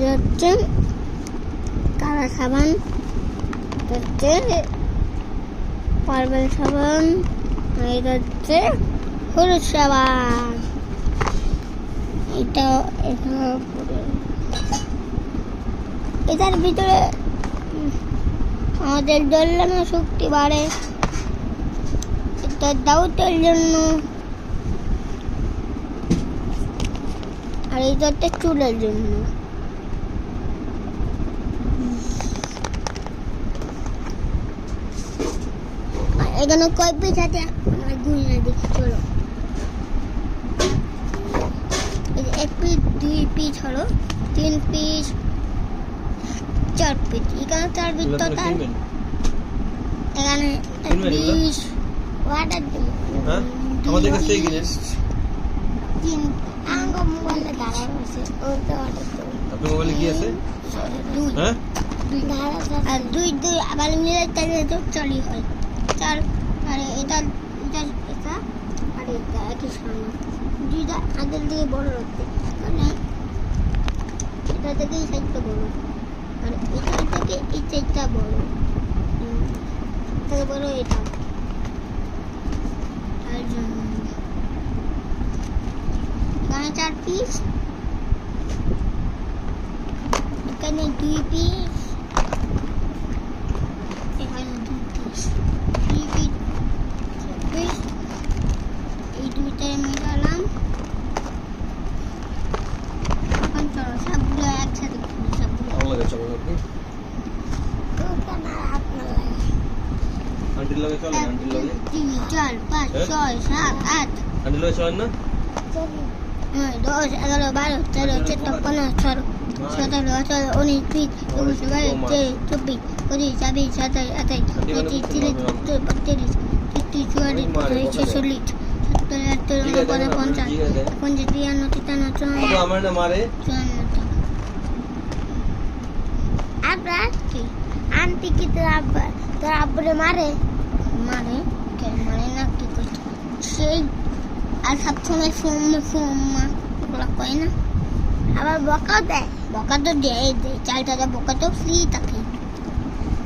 এটা হচ্ছে কালা সাবান, এটা হচ্ছে পার্পেল সাবান, এটা হচ্ছে হলুদ সাবান। এটার ভিতরে আমাদের দৌড়ানোর শক্তি বাড়ে, এটা দাউতের জন্য, আর এটা হচ্ছে চুলের জন্য। এখানে কয় পিস আছে আমরা গুনে দেখি, চলো। এক পিস, 2 পিস হলো, 3 পিস, 4 পিস। এখানে 4 পিস টোটাল। এখানে 20 ওয়াটার দিল। হ্যাঁ আমাদের কাছ থেকে কিনেন। 3 আঙ্গো মোবাইলে দাঁড়া আছে, ওতে অর্ডার করুন। আপনার মোবাইলে কি আছে? 2 হ্যাঁ 2 আর 2 আবার মিলে তাহলে তো 4 হয়। 4 আর এটা আর এটা একই সমান। দুইটা আগের দিকে বড় রাখতে, মানে এটা থেকে এই সাইডটা বড়, আর এটা থেকে এই সাইডটা বড়, থেকে বড় এটা। তার জন্য এখানে 4 পিস, এখানে 2 পিস, এখানে 2 পিস, 3 পিস, 4 পিস। এই দুইটাই মিলালাম। এখন চলো সবগুলো একসাথে করি, সবগুলো। ভালো লাগে চলো আপনি আন্টির লগে চলেন, আন্টির লগে 3 4 5 6 7 8 আন্টির লগে চলেন না? 10 11 12 13 14 15 16 17 18 19 20 21 22 23 24 25 26 27 28 29 30 31 32 33 34 46 47 48 49 50 53 54 আমার না মারে আপনার কি আন্টি কি তোর আব্বুরে মারে কেন মারে না, কি করছে সেই? আর সবসময় ফোম্মা ওগুলো কয় না, আবার বকা দেয়, বকা তো দেয়, চালটা বকা তো ফ্রি থাকে।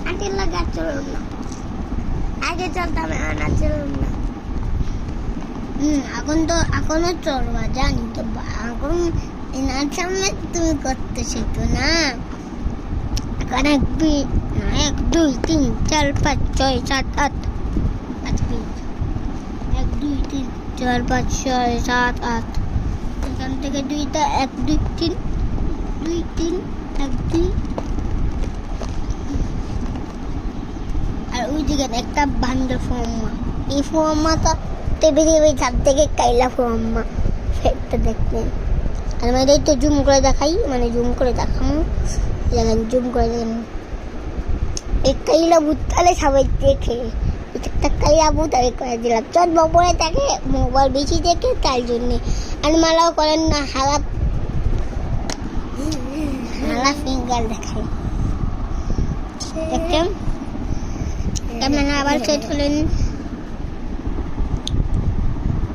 আন্টির লাগে আর চলুন না, আগে চলতাম, আর চলুন না। এখনো চলবা, জানি তো, এখন এনার সামনে তুমি করতেছি তো না। এখন 1 2 3 4 5 6 7 8 5 পিস, 1 2 3 4 5 6 7 8। এখান থেকে 2টা 1 2 3 2 3 1 2, আর ওই দিকে একটা বান্ডেল ফর্মা। এই ফর্মাটা টেবিলে ছাদ থেকে কাইলা ফর্মা ফেটটা দেখবেন। আর আমাদের তো জুম করে দেখাই, মানে জুম করে দেখাবো, দেখেন জুম করে দেখেন। এই কাইলা বুতালে সবাই দেখে, একটা কাইলা বুত আমি করে দিলাম। চট বপরে থাকে, মোবাইল বেশি দেখে, তাই জন্যে। আর মালাও করেন না, হালা ফিঙ্গার দেখাই, দেখছেন? ক্যামেরা আবার সেট হলেন,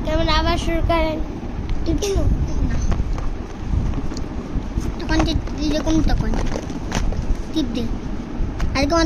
ক্যামেরা আবার শুরু করেন। তখন যেরকম তখন টিপ দিন। আজকে